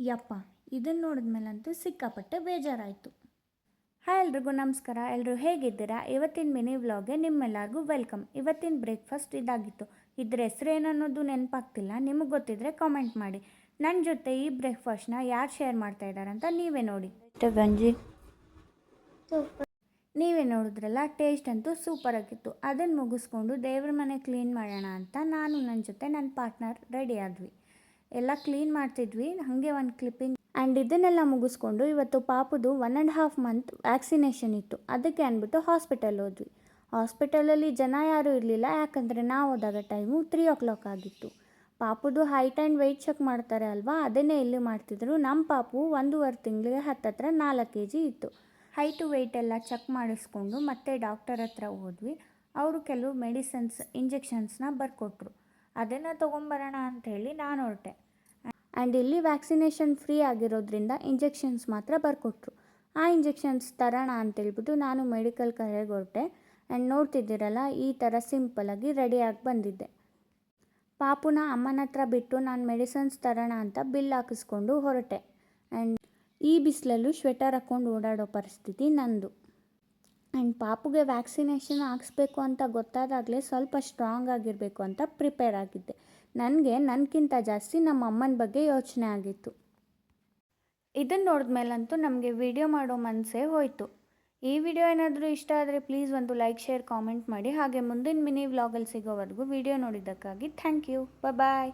ಯಪ್ಪ, ಇದನ್ನು ನೋಡಿದ್ಮೇಲಂತೂ ಸಿಕ್ಕಾಪಟ್ಟೆ ಬೇಜಾರಾಯಿತು. ಹಾಯ್ ಎಲ್ರಿಗೂ ನಮಸ್ಕಾರ. ಎಲ್ಲರೂ ಹೇಗಿದ್ದೀರಾ? ಇವತ್ತಿನ ಮಿನಿ ವ್ಲಾಗ್ಗೆ ನಿಮ್ಮೆಲ್ಲರಿಗೂ ವೆಲ್ಕಮ್. ಇವತ್ತಿನ ಬ್ರೇಕ್ಫಾಸ್ಟ್ ಇದಾಗಿತ್ತು. ಇದ್ರ ಹೆಸರು ಏನನ್ನೋದು ನೆನಪಾಗ್ತಿಲ್ಲ. ನಿಮಗೆ ಗೊತ್ತಿದ್ರೆ ಕಾಮೆಂಟ್ ಮಾಡಿ. ನನ್ನ ಜೊತೆ ಈ ಬ್ರೇಕ್ಫಾಸ್ಟ್ನ ಯಾರು ಶೇರ್ ಮಾಡ್ತಾ ಇದ್ದಾರಂತ ನೀವೇ ನೋಡಿ. ಗಂಜಿ ನೀವೇ ನೋಡಿದ್ರಲ್ಲ, ಟೇಸ್ಟ್ ಅಂತೂ ಸೂಪರ್ ಆಗಿತ್ತು. ಅದನ್ನು ಮುಗಿಸ್ಕೊಂಡು ದೇವ್ರ ಮನೆ ಕ್ಲೀನ್ ಮಾಡೋಣ ಅಂತ ನಾನು ನನ್ನ ಜೊತೆ ನನ್ನ ಪಾರ್ಟ್ನರ್ ರೆಡಿ ಆದ್ವಿ. ಎಲ್ಲ ಕ್ಲೀನ್ ಮಾಡ್ತಿದ್ವಿ, ಹಾಗೆ ಒಂದು ಕ್ಲಿಪ್ಪಿಂಗ್ ಆ್ಯಂಡ್ ಇದನ್ನೆಲ್ಲ ಮುಗಿಸ್ಕೊಂಡು ಇವತ್ತು ಪಾಪುದು 1.5 ಮಂತ್ ವ್ಯಾಕ್ಸಿನೇಷನ್ ಇತ್ತು. ಅದಕ್ಕೆ ಅಂದ್ಬಿಟ್ಟು ಹಾಸ್ಪಿಟಲ್ ಹೋದ್ವಿ. ಹಾಸ್ಪಿಟಲಲ್ಲಿ ಜನ ಯಾರೂ ಇರಲಿಲ್ಲ, ಯಾಕಂದರೆ ನಾವು ಹೋದಾಗ ಟೈಮು 3 o'clock ಆಗಿತ್ತು. ಪಾಪುದು ಹೈಟ್ ಆ್ಯಂಡ್ ವೆಯ್ಟ್ ಚೆಕ್ ಮಾಡ್ತಾರೆ ಅಲ್ವಾ, ಅದನ್ನೇ ಇಲ್ಲಿ ಮಾಡ್ತಿದ್ರು. ನಮ್ಮ ಪಾಪು 1.5 ತಿಂಗಳಿಗೆ ಹತ್ತತ್ರ 4 kg ಇತ್ತು. ಹೈಟು ವೆಯ್ಟ್ ಎಲ್ಲ ಚೆಕ್ ಮಾಡಿಸ್ಕೊಂಡು ಮತ್ತೆ ಡಾಕ್ಟರ್ ಹತ್ರ ಹೋದ್ವಿ. ಅವರು ಕೆಲವು ಮೆಡಿಸನ್ಸ್ ಇಂಜೆಕ್ಷನ್ಸ್ನ ಬರ್ಕೊಟ್ರು. ಅದನ್ನು ತೊಗೊಂಬರೋಣ ಅಂಥೇಳಿ ನಾನು ಹೊರಟೆ. ಆ್ಯಂಡ್ ಇಲ್ಲಿ ವ್ಯಾಕ್ಸಿನೇಷನ್ ಫ್ರೀ ಆಗಿರೋದ್ರಿಂದ ಇಂಜೆಕ್ಷನ್ಸ್ ಮಾತ್ರ ಬರ್ಕೊಟ್ರು. ಆ ಇಂಜೆಕ್ಷನ್ಸ್ ತರೋಣ ಅಂತೇಳ್ಬಿಟ್ಟು ನಾನು ಮೆಡಿಕಲ್ ಕಡೆಗೆ ಹೊರಟೆ. ಆ್ಯಂಡ್ ನೋಡ್ತಿದ್ದೀರಲ್ಲ, ಈ ಥರ ಸಿಂಪಲಾಗಿ ರೆಡಿಯಾಗಿ ಬಂದಿದ್ದೆ. ಪಾಪುನ ಅಮ್ಮನ ಹತ್ರ ಬಿಟ್ಟು ನಾನು ಮೆಡಿಸನ್ಸ್ ತರೋಣ ಅಂತ ಬಿಲ್ ಹಾಕಿಸ್ಕೊಂಡು ಹೊರಟೆ. ಆ್ಯಂಡ್ ಈ ಬಿಸಿಲಲ್ಲೂ ಸ್ವೆಟರ್ ಹಾಕ್ಕೊಂಡು ಓಡಾಡೋ ಪರಿಸ್ಥಿತಿ ನಂದು. ಆ್ಯಂಡ್ ಪಾಪುಗೆ ವ್ಯಾಕ್ಸಿನೇಷನ್ ಹಾಕ್ಸ್ಬೇಕು ಅಂತ ಗೊತ್ತಾದಾಗಲೇ ಸ್ವಲ್ಪ ಸ್ಟ್ರಾಂಗ್ ಆಗಿರಬೇಕು ಅಂತ ಪ್ರಿಪೇರ್ ಆಗಿದ್ದೆ. ನನಗೆ ನನಗಿಂತ ಜಾಸ್ತಿ ನಮ್ಮ ಅಮ್ಮನ ಬಗ್ಗೆ ಯೋಚನೆ ಆಗಿತ್ತು. ಇದನ್ನು ನೋಡಿದ್ಮೇಲಂತೂ ನಮಗೆ ವಿಡಿಯೋ ಮಾಡೋ ಮನಸ್ಸೇ ಹೋಯಿತು. ಈ ವಿಡಿಯೋ ಏನಾದರೂ ಇಷ್ಟ ಆದರೆ ಪ್ಲೀಸ್ ಒಂದು ಲೈಕ್, ಶೇರ್, ಕಾಮೆಂಟ್ ಮಾಡಿ. ಹಾಗೆ ಮುಂದಿನ ಮಿನಿ ವ್ಲಾಗಲ್ಲಿ ಸಿಗೋವರೆಗೂ ವಿಡಿಯೋ ನೋಡಿದ್ದಕ್ಕಾಗಿ ಥ್ಯಾಂಕ್ ಯು. ಬಾಯ್.